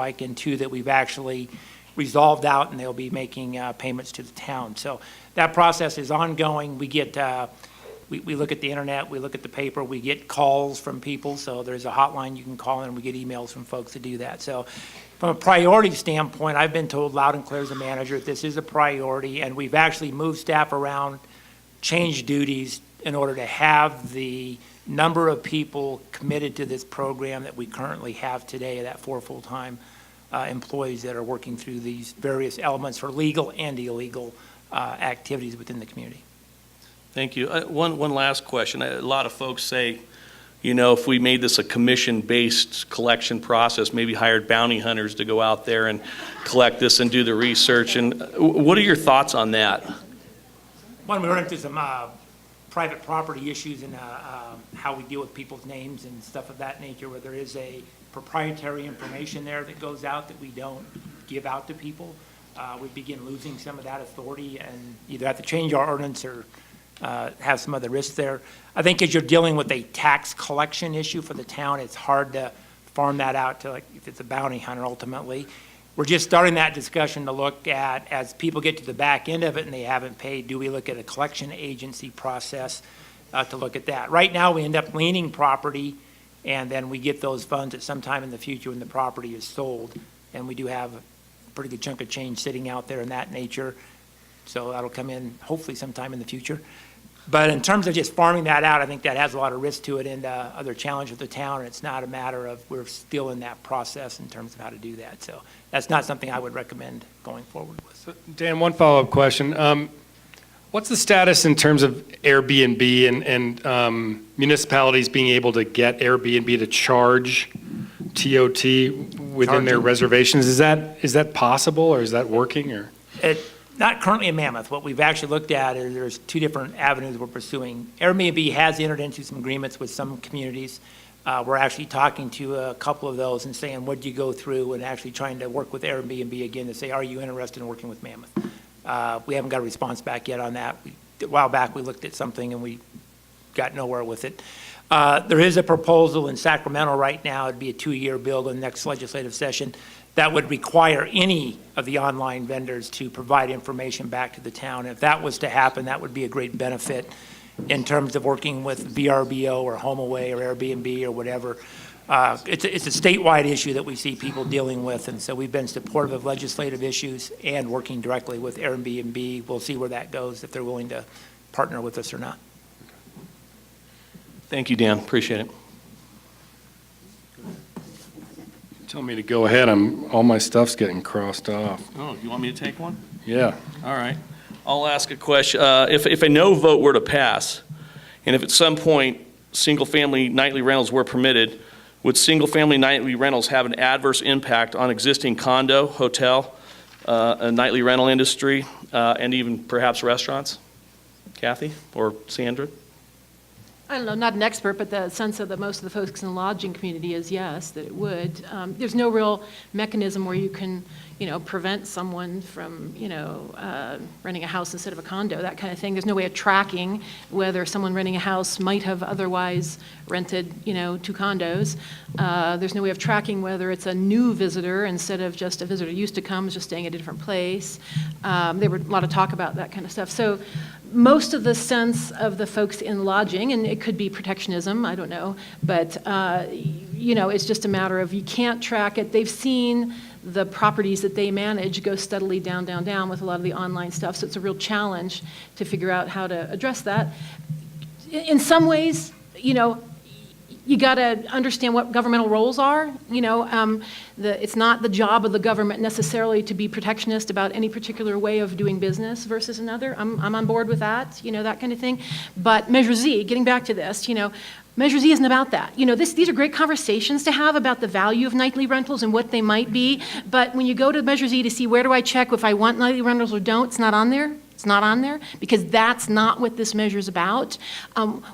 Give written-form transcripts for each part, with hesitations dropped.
like, and two that we've actually resolved out, and they'll be making payments to the town. So that process is ongoing. We get, we look at the internet, we look at the paper, we get calls from people, so there's a hotline you can call, and we get emails from folks to do that. So from a priority standpoint, I've been told loud and clear as a manager that this is a priority, and we've actually moved staff around, changed duties in order to have the number of people committed to this program that we currently have today, that 4 full-time employees that are working through these various elements for legal and illegal activities within the community. Thank you. One last question. A lot of folks say, you know, if we made this a commission-based collection process, maybe hired bounty hunters to go out there and collect this and do the research. And what are your thoughts on that? One, we run into some private property issues and how we deal with people's names and stuff of that nature, where there is a proprietary information there that goes out that we don't give out to people. We begin losing some of that authority and either have to change our ordinance or have some other risks there. I think as you're dealing with a tax collection issue for the town, it's hard to farm that out to, like, if it's a bounty hunter ultimately. We're just starting that discussion to look at, as people get to the back end of it and they haven't paid, do we look at a collection agency process to look at that? Right now, we end up leaning property, and then we get those funds at some time in the future when the property is sold. And we do have a pretty good chunk of change sitting out there in that nature. So that'll come in hopefully sometime in the future. But in terms of just farming that out, I think that has a lot of risk to it and other challenge with the town, and it's not a matter of, we're still in that process in terms of how to do that. So that's not something I would recommend going forward with. So, Dan, one follow-up question. What's the status in terms of Airbnb and municipalities being able to get Airbnb to charge TOT within their reservations? Is that possible, or is that working? Or Not currently in Mammoth. What we've actually looked at is there's 2 different avenues we're pursuing. Airbnb has entered into some agreements with some communities. We're actually talking to a couple of those and saying, what did you go through, and actually trying to work with Airbnb again to say, are you interested in working with Mammoth? We haven't got a response back yet on that. A while back we looked at something and we got nowhere with it. There is a proposal in Sacramento right now. It'd be a 2-year bill in the next legislative session that would require any of the online vendors to provide information back to the town. If that was to happen, that would be a great benefit in terms of working with VRBO or HomeAway or Airbnb or whatever. It's a statewide issue that we see people dealing with, and so we've been supportive of legislative issues and working directly with Airbnb. We'll see where that goes, if they're willing to partner with us or not. Thank you, Dan. Appreciate it. tell me to go ahead. All my stuff's getting crossed off. Oh, you want me to take one? Yeah. All right. I'll ask a question. If a no vote were to pass, and if at some point single-family nightly rentals were permitted, would single-family nightly rentals have an adverse impact on existing condo, hotel, a nightly rental industry, and even perhaps restaurants? Kathy or Sandra? I don't know, not an expert, but the sense of most of the folks in the lodging community is yes, that it would. There's no real mechanism where you can, prevent someone from, renting a house instead of a condo, that kind of thing. There's no way of tracking whether someone renting a house might have otherwise rented, 2 condos. There's no way of tracking whether it's a new visitor instead of just a visitor who used to come, is just staying at a different place. There were a lot of talk about that kind of stuff. So most of the sense of the folks in lodging, and it could be protectionism, I don't know, but it's just a matter of you can't track it. They've seen the properties that they manage go steadily down, down, down with a lot of the online stuff, so it's a real challenge to figure out how to address that. In some ways, you got to understand what governmental roles are. It's not the job of the government necessarily to be protectionist about any particular way of doing business versus another. I'm on board with that, that kind of thing. But Measure Z, getting back to this, Measure Z isn't about that. These are great conversations to have about the value of nightly rentals and what they might be. But when you go to Measure Z to see where do I check if I want nightly rentals or don't, it's not on there. It's not on there because that's not what this measure is about.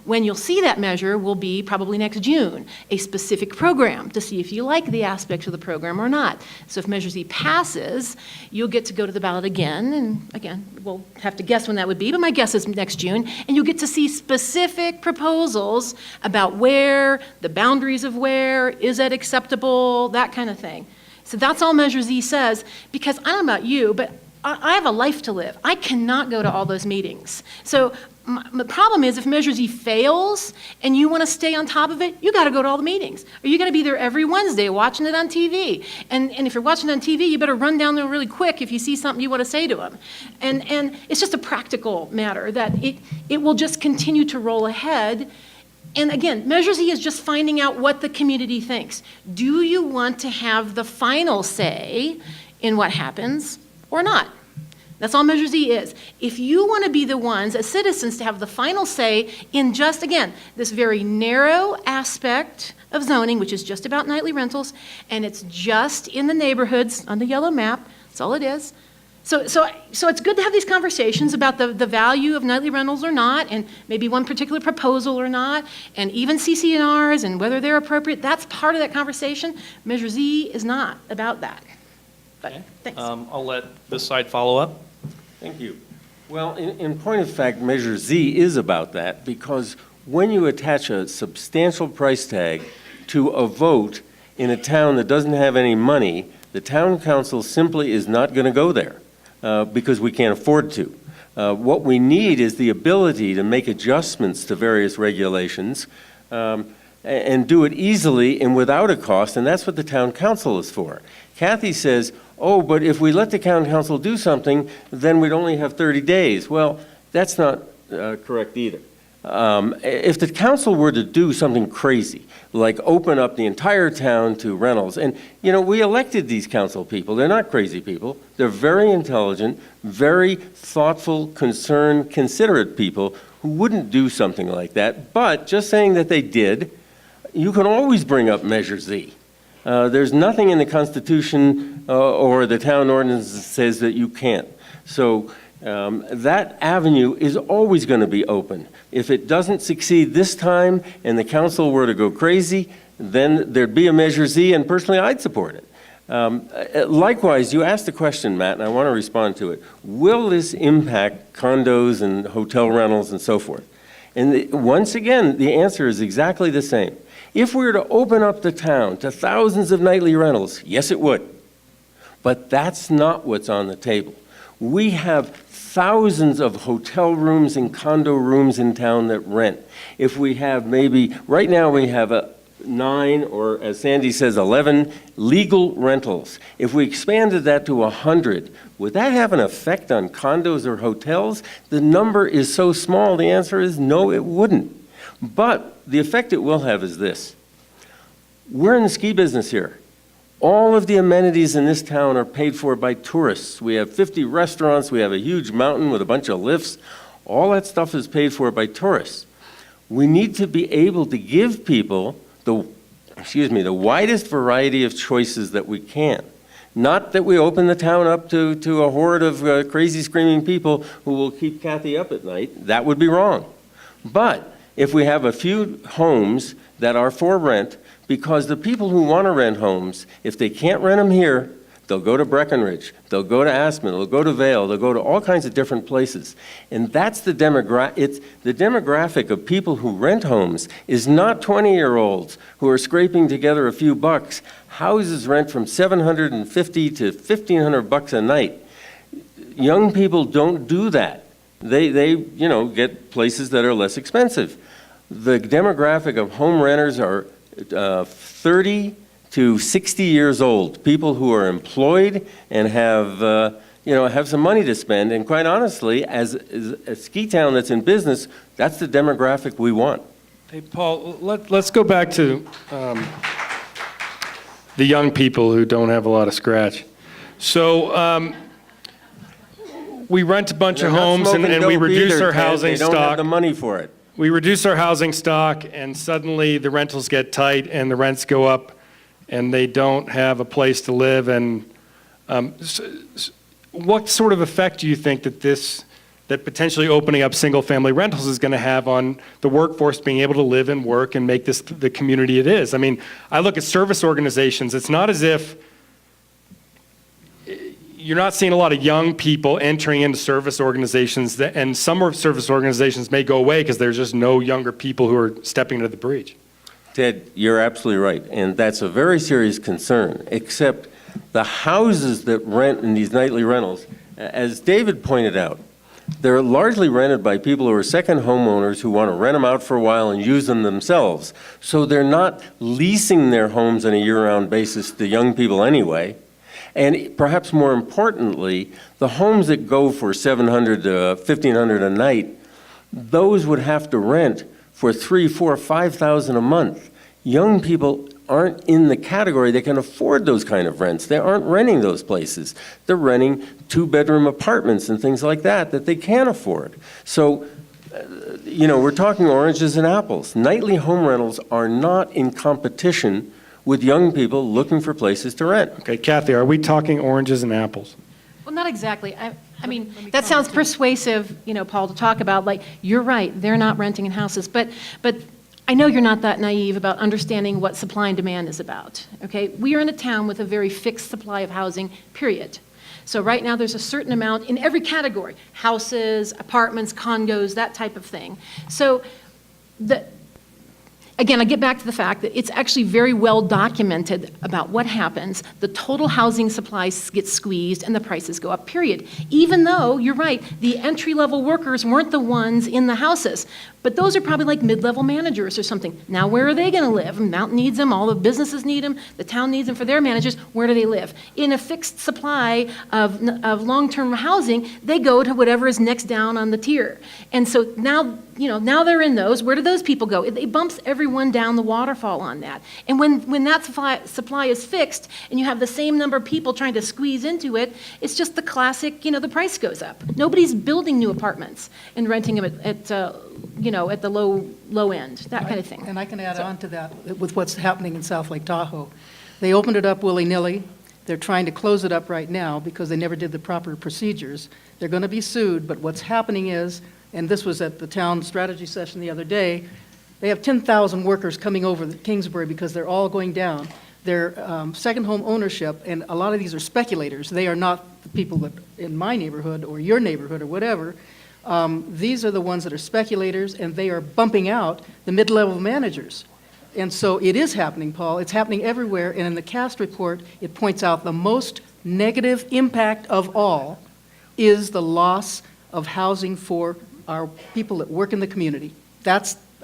When you'll see that measure will be probably next June, a specific program to see if you like the aspects of the program or not. So if Measure Z passes, you'll get to go to the ballot again, and again, we'll have to guess when that would be, but my guess is next June, and you'll get to see specific proposals about where, the boundaries of where, is that acceptable, that kind of thing. So that's all Measure Z says, because I don't know about you, but I have a life to live. I cannot go to all those meetings. So the problem is, if Measure Z fails and you want to stay on top of it, you got to go to all the meetings. Or you got to be there every Wednesday watching it on TV. And if you're watching it on TV, you better run down there really quick if you see something you want to say to them. And it's just a practical matter that it will just continue to roll ahead. And again, Measure Z is just finding out what the community thinks. Do you want to have the final say in what happens or not? That's all Measure Z is. If you want to be the ones as citizens to have the final say in just, again, this very narrow aspect of zoning, which is just about nightly rentals, and it's just in the neighborhoods on the yellow map, that's all it is. So it's good to have these conversations about the value of nightly rentals or not, and maybe one particular proposal or not, and even CC&Rs and whether they're appropriate. That's part of that conversation. Measure Z is not about that. But thanks. I'll let this side follow up. Thank you. Well, in point of fact, Measure Z is about that, because when you attach a substantial price tag to a vote in a town that doesn't have any money, the town council simply is not going to go there because we can't afford to. What we need is the ability to make adjustments to various regulations and do it easily and without a cost, and that's what the town council is for. Kathy says, oh, but if we let the town council do something, then we'd only have 30 days. Well, that's not correct either. If the council were to do something crazy, like open up the entire town to rentals, and, you know, we elected these council people. They're not crazy people. They're very intelligent, very thoughtful, concerned, considerate people who wouldn't do something like that. But just saying that they did, you can always bring up Measure Z. There's nothing in the Constitution or the town ordinance that says that you can't. So that avenue is always going to be open. If it doesn't succeed this time and the council were to go crazy, then there'd be a Measure Z, and personally I'd support it. Likewise, you asked a question, Matt, and I want to respond to it. Will this impact condos and hotel rentals and so forth? And once again, the answer is exactly the same. If we were to open up the town to thousands of nightly rentals, yes, it would. But that's not what's on the table. We have thousands of hotel rooms and condo rooms in town that rent. If we have right now we have 9, or as Sandy says, 11 legal rentals. If we expanded that to 100, would that have an effect on condos or hotels? The number is so small, the answer is no, it wouldn't. But the effect it will have is this. We're in the ski business here. All of the amenities in this town are paid for by tourists. We have 50 restaurants, we have a huge mountain with a bunch of lifts. All that stuff is paid for by tourists. We need to be able to give people the widest variety of choices that we can. Not that we open the town up to a horde of crazy screaming people who will keep Kathy up at night. That would be wrong. But if we have a few homes that are for rent, because the people who want to rent homes, if they can't rent them here, they'll go to Breckenridge, they'll go to Aspen, they'll go to Vail, they'll go to all kinds of different places. And that's the demographic of people who rent homes is not 20-year-olds who are scraping together a few bucks. Houses rent from $750 to $1,500 a night. Young people don't do that. They get places that are less expensive. The demographic of home renters are 30 to 60 years old, people who are employed and have some money to spend. And quite honestly, as a ski town that's in business, that's the demographic we want. Hey, Paul, let's go back to the young people who don't have a lot of scratch. So we rent a bunch of homes and we reduce our housing stock. They don't have the money for it. We reduce our housing stock, and suddenly the rentals get tight and the rents go up, and they don't have a place to live. And what sort of effect do you think that potentially opening up single-family rentals is going to have on the workforce being able to live and work and make this the community it is? I mean, I look at service organizations. It's not as if you're not seeing a lot of young people entering into service organizations, and some service organizations may go away because there's just no younger people who are stepping into the breach. Ted, you're absolutely right, and that's a very serious concern, except The houses that rent in these nightly rentals, as David pointed out, they're largely rented by people who are second homeowners who want to rent them out for a while and use them themselves. So they're not leasing their homes on a year-round basis to young people anyway. And perhaps more importantly, the homes that go for $700 to $1,500 a night, those would have to rent for $3,000, $4,000, $5,000 a month. Young people aren't in the category that can afford those kind of rents. They aren't renting those places. They're renting two-bedroom apartments and things like that that they can't afford. So, we're talking oranges and apples. Nightly home rentals are not in competition with young people looking for places to rent. Okay, Kathy, are we talking oranges and apples? Well, not exactly. I mean, that sounds persuasive, Paul, to talk about, like, you're right, they're not renting in houses. But I know you're not that naive about understanding what supply and demand is about, okay? We are in a town with a very fixed supply of housing, period. So right now, there's a certain amount in every category, houses, apartments, condos, that type of thing. So again, I get back to the fact that it's actually very well documented about what happens. The total housing supply gets squeezed and the prices go up, period. Even though, you're right, the entry-level workers weren't the ones in the houses. But those are probably like mid-level managers or something. Now, where are they going to live? Mountain needs them, all the businesses need them, the town needs them for their managers. Where do they live? In a fixed supply of long-term housing, they go to whatever is next down on the tier. And so now, now they're in those. Where do those people go? It bumps everyone down the waterfall on that. And when that supply is fixed and you have the same number of people trying to squeeze into it, it's just the classic, the price goes up. Nobody's building new apartments and renting them at the low end, that kind of thing. And I can add on to that with what's happening in South Lake Tahoe. They opened it up willy-nilly. They're trying to close it up right now because they never did the proper procedures. They're going to be sued, but what's happening is, and this was at the town strategy session the other day, they have 10,000 workers coming over to Kingsbury because they're all going down. They're second home ownership, and a lot of these are speculators. They are not the people that in my neighborhood or your neighborhood or whatever. These are the ones that are speculators, and they are bumping out the mid-level managers. And so it is happening, Paul. It's happening everywhere, and in the CAST report, it points out the most negative impact of all is the loss of housing for our people that work in the community.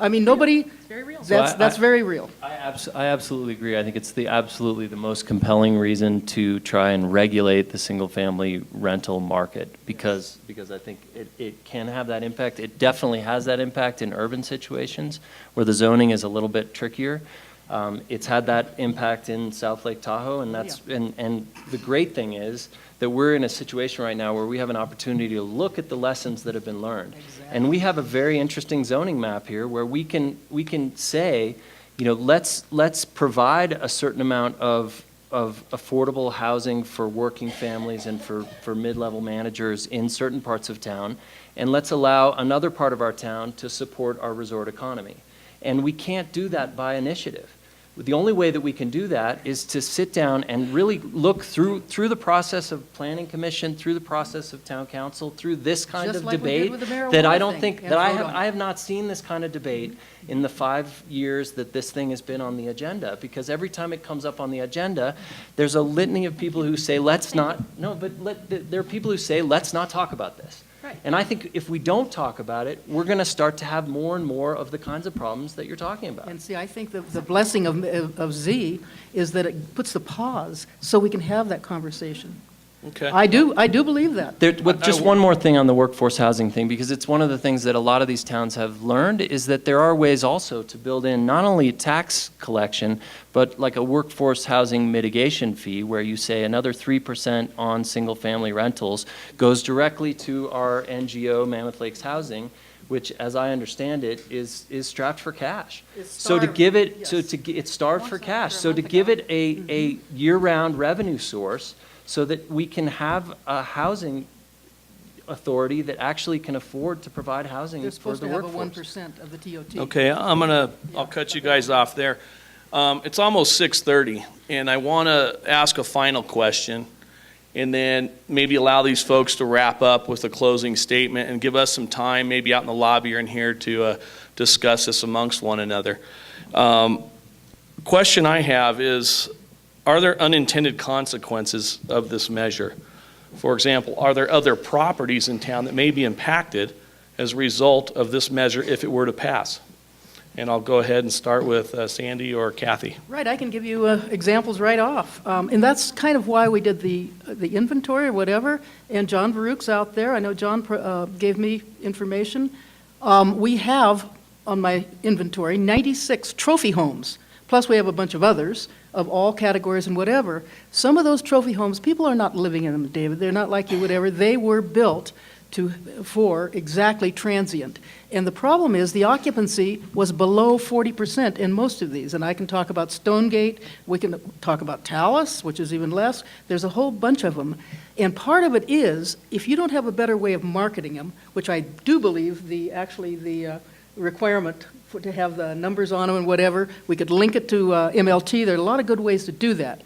Nobody. It's very real. That's very real. I absolutely agree. I think it's absolutely the most compelling reason to try and regulate the single-family rental market because I think it can have that impact. It definitely has that impact in urban situations where the zoning is a little bit trickier. It's had that impact in South Lake Tahoe, and and the great thing is that we're in a situation right now where we have an opportunity to look at the lessons that have been learned. Exactly. And we have a very interesting zoning map here where we can say, let's provide a certain amount of affordable housing for working families and for mid-level managers in certain parts of town, and let's allow another part of our town to support our resort economy. And we can't do that by initiative. The only way that we can do that is to sit down and really look through the process of planning commission, through the process of town council, through this kind Just of like we did debate with the marijuana that I don't thing think, and that vote on it. I have not seen this kind of debate in the 5 years that this thing has been on the agenda, because every time it comes up on the agenda, there's a litany of people who say, there are people who say, let's not talk about this. Right. And I think if we don't talk about it, we're going to start to have more and more of the kinds of problems that you're talking about. And see, I think the blessing of Z is that it puts the pause so we can have that conversation. Okay. I do believe that. Just one more thing on the workforce housing thing, because it's one of the things that a lot of these towns have learned, is that there are ways also to build in not only tax collection, but like a workforce housing mitigation fee, where you say another 3% on single-family rentals goes directly to our NGO, Mammoth Lakes Housing, which, as I understand it, is strapped for cash. It's So to starved, give it, yes. it's starved for Once cash. after a So to month give ago. it a year-round revenue source, so that we can have a housing authority that actually can afford to provide housing They're for supposed the to have a workforce. 1% of the TOT. Okay, I'll cut you guys off there. It's almost 6:30, and I want to ask a final question, and then maybe allow these folks to wrap up with a closing statement and give us some time, maybe out in the lobby or in here, to discuss this amongst one another. Question I have is, are there unintended consequences of this measure? For example, are there other properties in town that may be impacted as a result of this measure if it were to pass? And I'll go ahead and start with Sandy or Kathy. Right, I can give you examples right off. And that's kind of why we did the inventory or whatever, and John Baruch's out there. I know John gave me information. We have, on my inventory, 96 trophy homes, plus we have a bunch of others of all categories and whatever. Some of those trophy homes, people are not living in them, David. They're not like you, whatever. They were built for exactly transient. And the problem is the occupancy was below 40% in most of these. And I can talk about Stonegate, we can talk about Talus, which is even less. There's a whole bunch of them. And part of it is, if you don't have a better way of marketing them, which I do believe the requirement to have the numbers on them and whatever, we could link it to MLT. There are a lot of good ways to do that.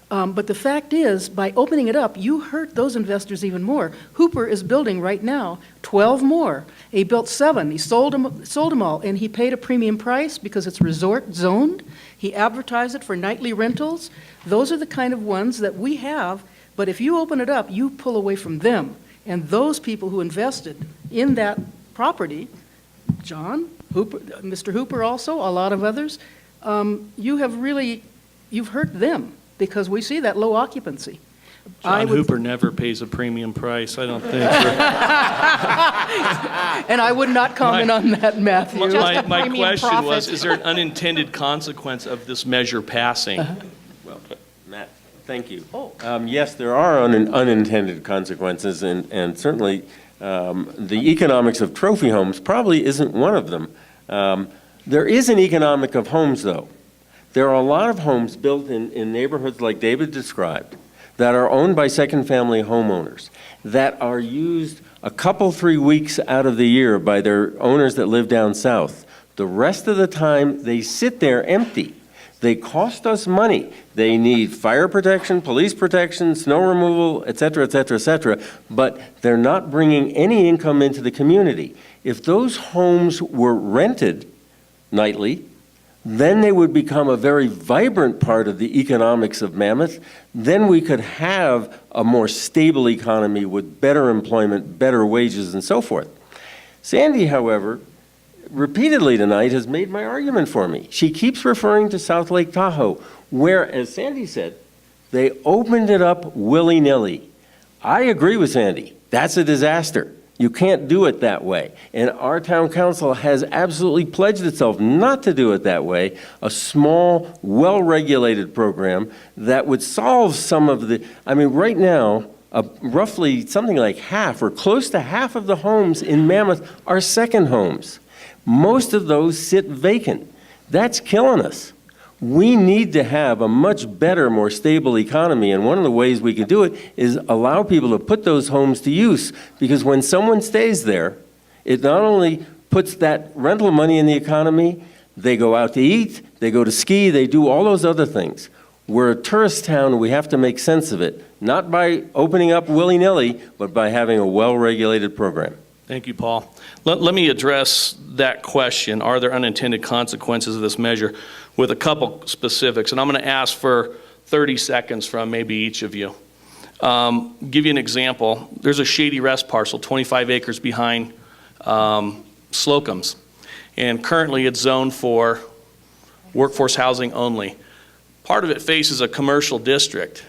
But the fact is, by opening it up, you hurt those investors even more. Hooper is building right now 12 more. He built 7. He sold them all, and he paid a premium price because it's resort zoned. He advertised it for nightly rentals. Those are the kind of ones that we have, but if you open it up, you pull away from them. And those people who invested in that property, John, Hooper, Mr. Hooper also, a lot of others, you've hurt them, because we see that low occupancy. John Hooper never pays a premium price, I don't think. And I would not comment on that, Matthew. My premium question profit. was, is there an unintended consequence of this measure passing? Well, Matt, thank you. Yes, there are unintended consequences, and certainly the economics of trophy homes probably isn't one of them. There is an economic of homes, though. There are a lot of homes built in neighborhoods like David described that are owned by second-family homeowners that are used a couple, 3 weeks out of the year by their owners that live down south. The rest of the time, they sit there empty. They cost us money. They need fire protection, police protection, snow removal, et cetera, but they're not bringing any income into the community. If those homes were rented nightly, then they would become a very vibrant part of the economics of Mammoth. Then we could have a more stable economy with better employment, better wages, and so forth. Sandy, however, repeatedly tonight has made my argument for me. She keeps referring to South Lake Tahoe, where, as Sandy said, they opened it up willy-nilly. I agree with Sandy. That's a disaster. You can't do it that way. And our town council has absolutely pledged itself not to do it that way. A small, well-regulated program that would solve some of the, right now, roughly something like half or close to half of the homes in Mammoth are second homes. Most of those sit vacant. That's killing us. We need to have a much better, more stable economy, and one of the ways we can do it is allow people to put those homes to use, because when someone stays there, it not only puts that rental money in the economy, they go out to eat, they go to ski, they do all those other things. We're a tourist town, and we have to make sense of it, not by opening up willy-nilly, but by having a well-regulated program. Thank you, Paul. Let me address that question, are there unintended consequences of this measure, with a couple specifics. And I'm going to ask for 30 seconds from maybe each of you. Give you an example. There's a shady rest parcel, 25 acres behind Slocum's. And currently it's zoned for workforce housing only. Part of it faces a commercial district.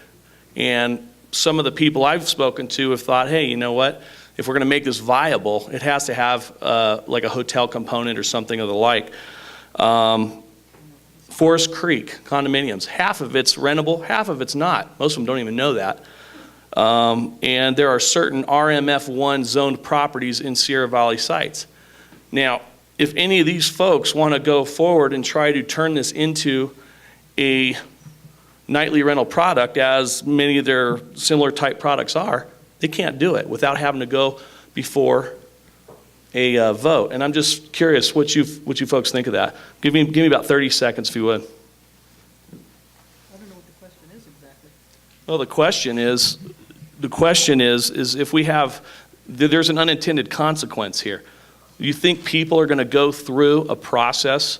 And some of the people I've spoken to have thought, hey, you know what? If we're going to make this viable, it has to have like a hotel component or something of the like. Forest Creek condominiums, half of it's rentable, half of it's not. Most of them don't even know that. And there are certain RMF1 zoned properties in Sierra Valley sites. Now, if any of these folks want to go forward and try to turn this into a nightly rental product, as many of their similar type products are, they can't do it without having to go before a vote. And I'm just curious what you folks think of that. Give me about 30 seconds if you would. I don't know what the question is exactly. Well, the question is if we have, there's an unintended consequence here. Do you think people are going to go through a process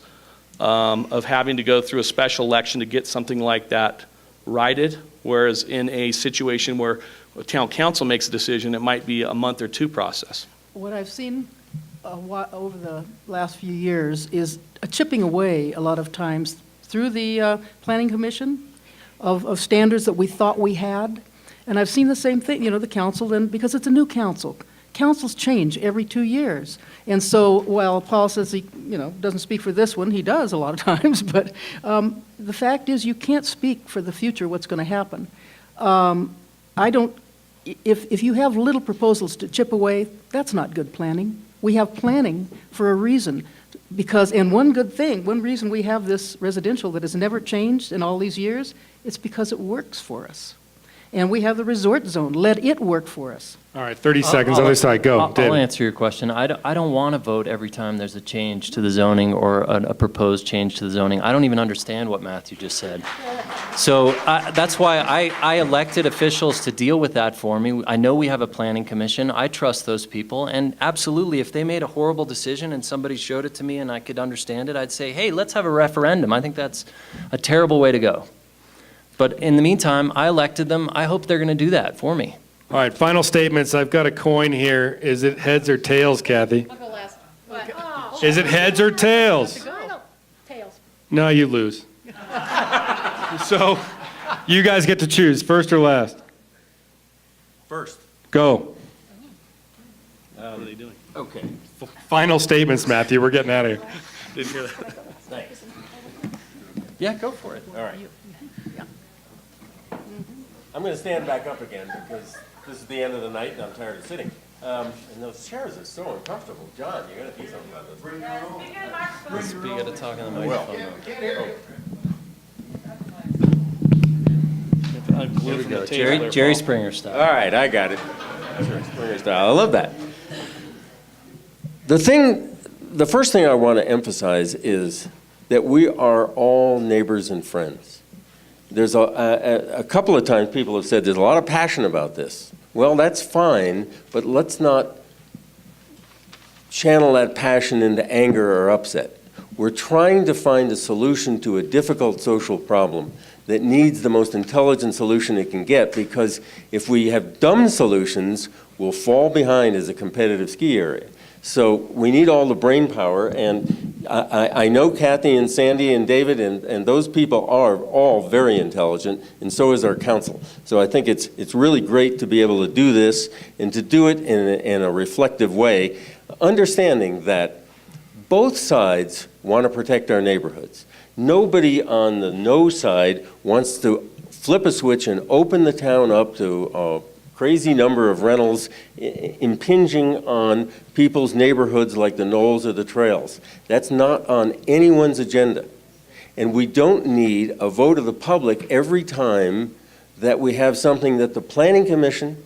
of having to go through a special election to get something like that righted, whereas in a situation where a town council makes a decision, it might be a month or two process. What I've seen over the last few years is a chipping away a lot of times through the Planning Commission of standards that we thought we had. And I've seen the same thing, the council, and because it's a new council. Councils change every 2 years. And so while Paul says he, doesn't speak for this one, he does a lot of times, but the fact is you can't speak for the future, what's going to happen. If you have little proposals to chip away, that's not good planning. We have planning for a reason. And one reason we have this residential that has never changed in all these years, it's because it works for us. And we have the resort zone. Let it work for us. All right, 30 seconds, other side, go. I'll David. answer your question. I don't want to vote every time there's a change to the zoning or a proposed change to the zoning. I don't even understand what Matthew just said. So that's why I elected officials to deal with that for me. I know we have a planning commission. I trust those people. And absolutely, if they made a horrible decision and somebody showed it to me and I could understand it, I'd say, hey, let's have a referendum. I think that's a terrible way to go. But in the meantime, I elected them. I hope they're going to do that for me. All right, final statements. I've got a coin here. Is it heads or tails, Kathy? I'll go last. What? Is it heads or tails? Tails. No, you lose. So you guys get to choose, first or last. First. Go. What are they doing? Okay. Final statements, Matthew. We're getting out of here. Didn't hear that. Thanks. Yeah, go for it. All right. I'm going to stand back up again because this is the end of the night and I'm tired of sitting. And those chairs are so uncomfortable. John, you got to do something about this. You got to talk on the microphone. Here we go. Jerry Springer style. All right, I got it. Springer style. I love that. The first thing I want to emphasize is that we are all neighbors and friends. There's a couple of times people have said there's a lot of passion about this. Well, that's fine, but let's not channel that passion into anger or upset. We're trying to find a solution to a difficult social problem that needs the most intelligent solution it can get, because if we have dumb solutions, we'll fall behind as a competitive ski area. So we need all the brain power, and I know Kathy and Sandy and David and those people are all very intelligent, and so is our council. So I think it's really great to be able to do this and to do it in a reflective way, understanding that both sides want to protect our neighborhoods. Nobody on the no side wants to flip a switch and open the town up to crazy number of rentals impinging on people's neighborhoods like the knolls or the trails. That's not on anyone's agenda. And we don't need a vote of the public every time that we have something that the Planning Commission,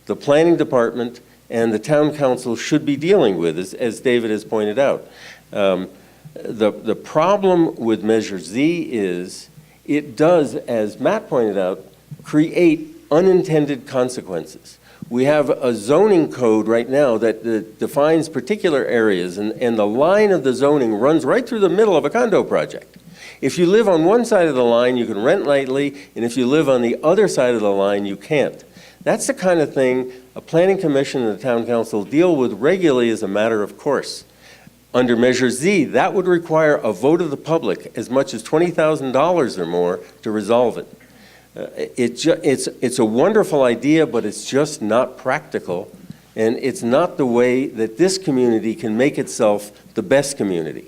the Planning Department, and the Town Council should be dealing with, as David has pointed out. The problem with Measure Z is it does, as Matt pointed out, create unintended consequences. We have a zoning code right now that defines particular areas, and the line of the zoning runs right through the middle of a condo project. If you live on one side of the line, you can rent nightly, and if you live on the other side of the line, you can't. That's the kind of thing a planning commission and the town council deal with regularly as a matter of course. Under Measure Z, that would require a vote of the public as much as $20,000 or more to resolve it. It's a wonderful idea, but it's just not practical, and it's not the way that this community can make itself the best community.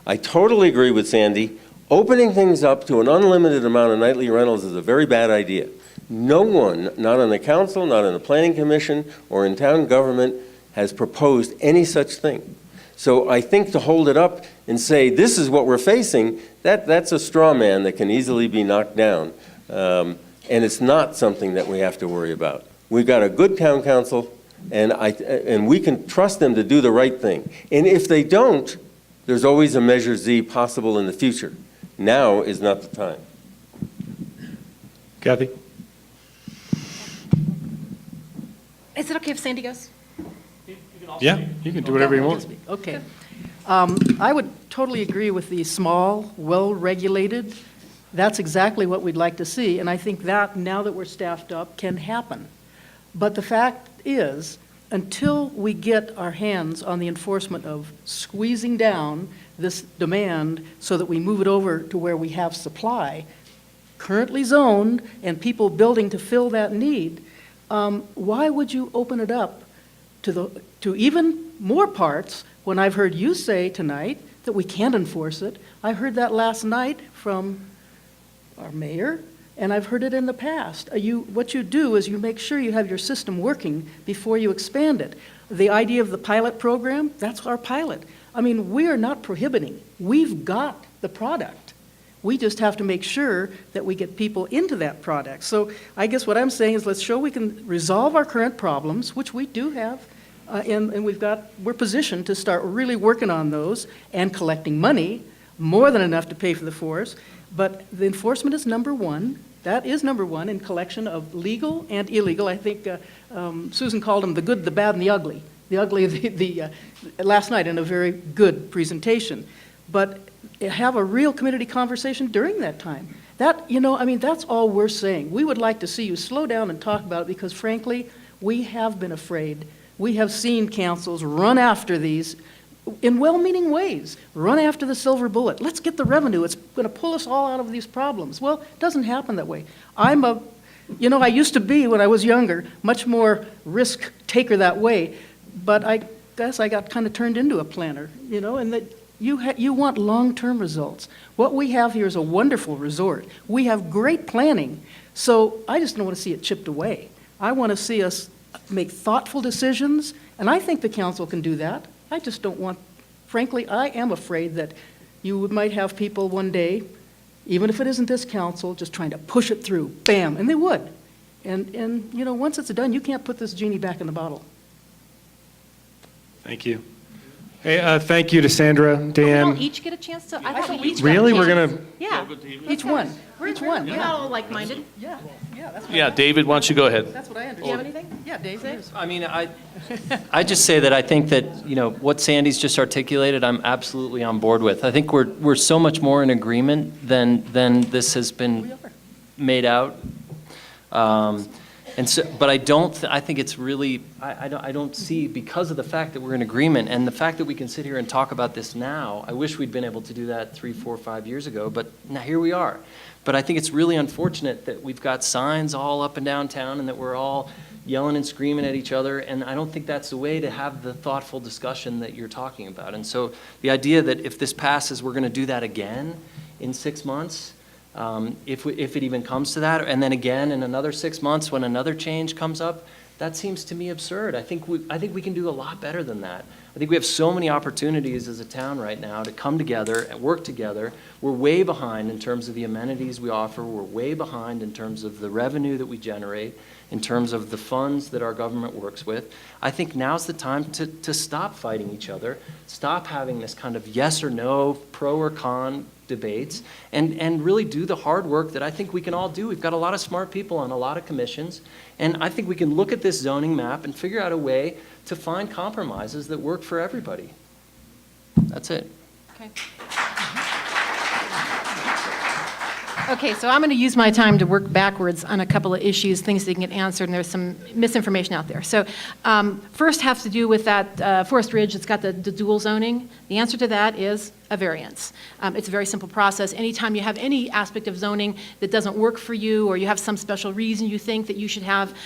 I totally agree with Sandy. Opening things up to an unlimited amount of nightly rentals is a very bad idea. No one, not on the council, not on the planning commission, or in town government, has proposed any such thing. So I think to hold it up and say, this is what we're facing, that's a straw man that can easily be knocked down. And it's not something that we have to worry about. We've got a good town council, and we can trust them to do the right thing. And if they don't, there's always a Measure Z possible in the future. Now is not the time. Kathy? Is it okay if Sandy goes? Yeah, you can do whatever you want. Okay. I would totally agree with the small, well-regulated That's exactly what we'd like to see, and I think that, now that we're staffed up, can happen. But the fact is, until we get our hands on the enforcement of squeezing down this demand so that we move it over to where we have supply, currently zoned, and people building to fill that need, why would you open it up to even more parts when I've heard you say tonight that we can't enforce it? I heard that last night from our mayor, and I've heard it in the past. What you do is you make sure you have your system working before you expand it. The idea of the pilot program, that's our pilot. I mean, we are not prohibiting. We've got the product. We just have to make sure that we get people into that product. So I guess what I'm saying is let's show we can resolve our current problems, which we do have, and we're positioned to start really working on those and collecting money, more than enough to pay for the forest. But the enforcement is number one. That is number one in collection of legal and illegal. I think Susan called them the good, the bad, and the ugly. The ugly, last night in a very good presentation. But have a real community conversation during that time. That's all we're saying. We would like to see you slow down and talk about it because, frankly, we have been afraid. We have seen councils run after these in well-meaning ways, run after the silver bullet. Let's get the revenue. It's going to pull us all out of these problems. Well, it doesn't happen that way. I used to be, when I was younger, much more risk taker that way, but I guess I got kind of turned into a planner, and that you want long-term results. What we have here is a wonderful resort. We have great planning, so I just don't want to see it chipped away. I want to see us make thoughtful decisions, and I think the council can do that. I just don't want, frankly, I am afraid that you might have people one day, even if it isn't this council, just trying to push it through, bam, and they would. And once it's done, you can't put this genie back in the bottle. Thank you. Hey, thank you to Sandra, We Dan. don't each get a chance to, I thought we each got a Really? We're chance. gonna, Yeah. Each one. We're Yeah. not all like-minded. Yeah, that's Yeah, David, why don't you go ahead? what I understand. Do you have anything? Yeah, Dave, yours. I mean, I just say that I think that, what Sandy's just articulated, I'm absolutely on board with. I think we're so much more in agreement than this has We been are. made out. But I think it's really, I don't see, because of the fact that we're in agreement and the fact that we can sit here and talk about this now, I wish we'd been able to do that 3, 4, 5 years ago, but now here we are. But I think it's really unfortunate that we've got signs all up and down town and that we're all yelling and screaming at each other, and I don't think that's the way to have the thoughtful discussion that you're talking about. And so the idea that if this passes, we're going to do that again in 6 months, if it even comes to that, and then again in another 6 months when another change comes up, that seems to me absurd. I think we can do a lot better than that. I think we have so many opportunities as a town right now to come together and work together. We're way behind in terms of the amenities we offer. We're way behind in terms of the revenue that we generate, in terms of the funds that our government works with. I think now's the time to stop fighting each other, stop having this kind of yes or no, pro or con debates, and really do the hard work that I think we can all do. We've got a lot of smart people on a lot of commissions, and I think we can look at this zoning map and figure out a way to find compromises that work for everybody. That's it. Okay. Okay, so I'm going to use my time to work backwards on a couple of issues, things that can get answered, and there's some misinformation out there. So first has to do with that Forest Ridge that's got the dual zoning. The answer to that is a variance. It's a very simple process. Anytime you have any aspect of zoning that doesn't work for you, or you have some special reason you think that you should have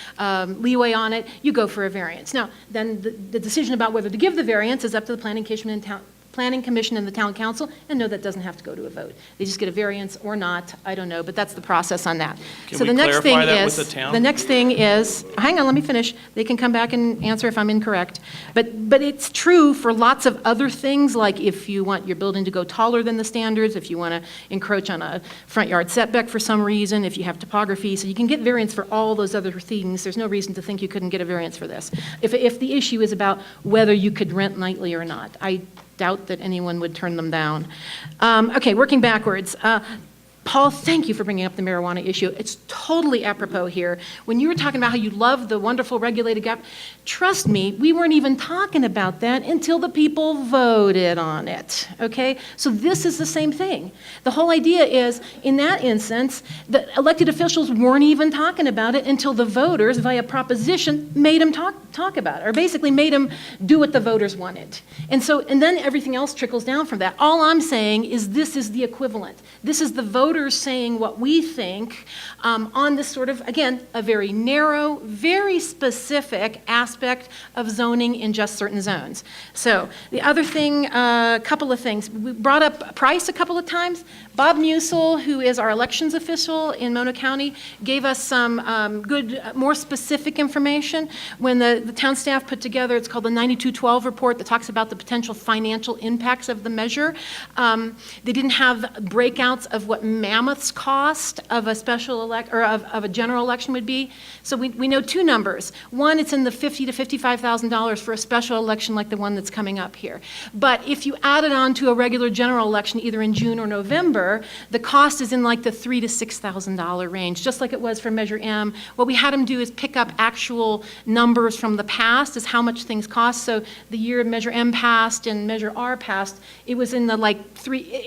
leeway on it, you go for a variance. Now, then the decision about whether to give the variance is up to the Planning Commission and the Town Council, and no, that doesn't have to go to a vote. They just get a variance or not, I don't know, but that's the process on that. Can So we the next thing clarify that with is, the town? the next thing is, hang on, let me finish. They can come back and answer if I'm incorrect. But it's true for lots of other things, like if you want your building to go taller than the standards, if you want to encroach on a front yard setback for some reason, if you have topography, so you can get variance for all those other things. There's no reason to think you couldn't get a variance for this. If the issue is about whether you could rent nightly or not, I doubt that anyone would turn them down. Okay, working backwards. Paul, thank you for bringing up the marijuana issue. It's totally apropos here. When you were talking about how you love the wonderful regulated government, trust me, we weren't even talking about that until the people voted on it, okay? So this is the same thing. The whole idea is, in that instance, the elected officials weren't even talking about it until the voters, via proposition, made them talk about it, or basically made them do what the voters wanted. And then everything else trickles down from that. All I'm saying is this is the equivalent. This is the voters saying what we think on this sort of, again, a very narrow, very specific aspect of zoning in just certain zones. So the other thing, a couple of things. We brought up price a couple of times. Bob Musil, who is our elections official in Mono County, gave us some good, more specific information. When the town staff put together, it's called the 9212 report that talks about the potential financial impacts of the measure. They didn't have breakouts of what Mammoth's cost of a special of a general election would be. So we know two numbers. One, it's in the $50,000 to $55,000 for a special election like the one that's coming up here. But if you add it on to a regular general election, either in June or November, the cost is in like the $3,000 to $6,000 range, just like it was for Measure M. What we had them do is pick up actual numbers from the past as how much things cost. So the year Measure M passed and Measure R passed, it was in the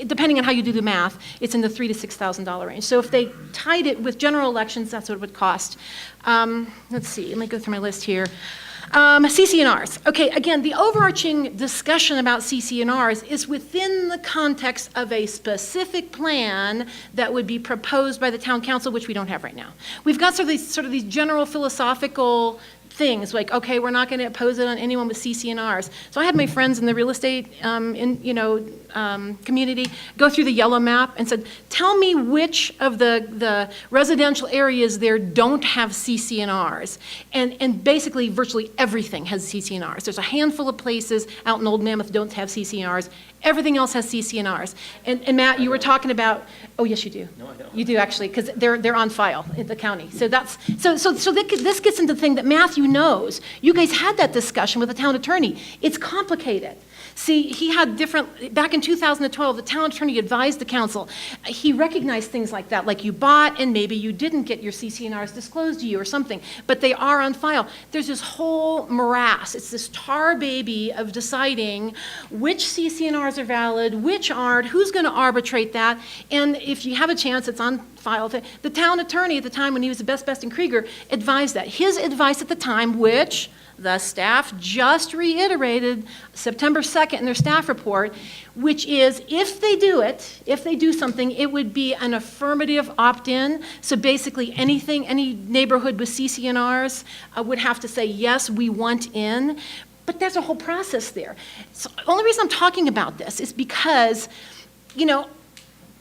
depending on how you do the math, it's in the $3,000 to $6,000 range. So if they tied it with general elections, that's what it would cost. Let's see, let me go through my list here. CC&Rs. Okay, again, the overarching discussion about CC&Rs is within the context of a specific plan that would be proposed by the town council, which we don't have right now. We've got sort of these general philosophical things like, okay, we're not going to impose it on anyone with CC&Rs. So I had my friends in the real estate community go through the yellow map and said, tell me which of the residential areas there don't have CC&Rs. And basically virtually everything has CC&Rs. There's a handful of places out in Old Mammoth don't have CC&Rs. Everything else has CC&Rs. And Matt, you were talking about, oh yes you do. No, I don't. You do actually, because they're on file in the county. So this gets into the thing that Matthew knows. You guys had that discussion with the town attorney. It's complicated. See, he had back in 2012, the town attorney advised the council. He recognized things like that, like you bought and maybe you didn't get your CC&Rs disclosed to you or something, but they are on file. There's this whole morass. It's this tar baby of deciding which CC&Rs are valid, which aren't, who's going to arbitrate that, and if you have a chance, it's on file. The town attorney at the time when he was the Best in Krieger advised that. His advice at the time, which the staff just reiterated September 2nd in their staff report, which is if they do something, it would be an affirmative opt-in. So basically any neighborhood with CC&Rs would have to say, yes, we want in. But there's a whole process there. So the only reason I'm talking about this is because,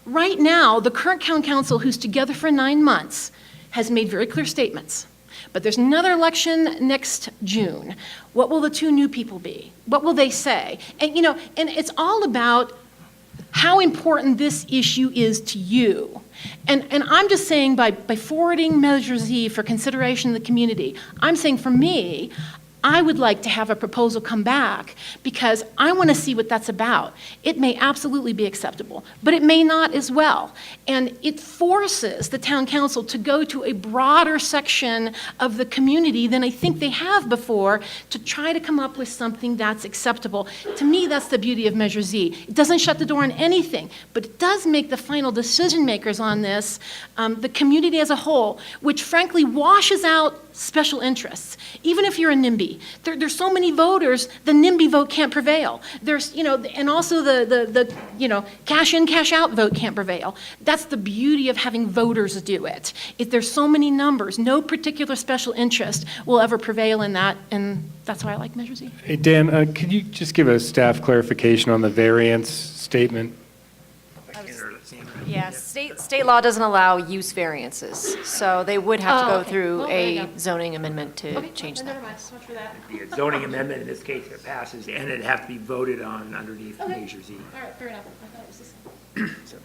right now, the current town council, who's together for 9 months, has made very clear statements. But there's another election next June. What will the two new people be? What will they say? And and it's all about how important this issue is to you. And I'm just saying by forwarding Measure Z for consideration in the community, I'm saying for me, I would like to have a proposal come back because I want to see what that's about. It may absolutely be acceptable, but it may not as well. And it forces the town council to go to a broader section of the community than I think they have before to try to come up with something that's acceptable. To me, that's the beauty of Measure Z. It doesn't shut the door on anything, but it does make the final decision makers on this, the community as a whole, which frankly washes out special interests. Even if you're a NIMBY, there's so many voters, the NIMBY vote can't prevail. There's, and also the cash in, cash out vote can't prevail. That's the beauty of having voters do it. If there's so many numbers, no particular special interest will ever prevail in that, and that's why I like Measure Z. Hey, Dan, could you just give a staff clarification on the variance statement? Yeah, state law doesn't allow use variances, so they would have to go okay. through Well, there you a go. zoning amendment to Okay, change then that. never mind, so much for that. The zoning amendment in this case, if it passes, and it'd have to be voted on underneath Okay. Measure Z. All right, fair enough. I thought it was the same.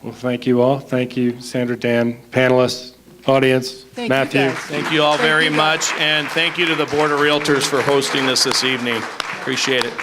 Well, thank you all. Thank you, Sandra, Dan, panelists, audience, Thank you, Matthew. guys. Thank you all very much, and thank you to the Board of Realtors for hosting this evening. Appreciate it.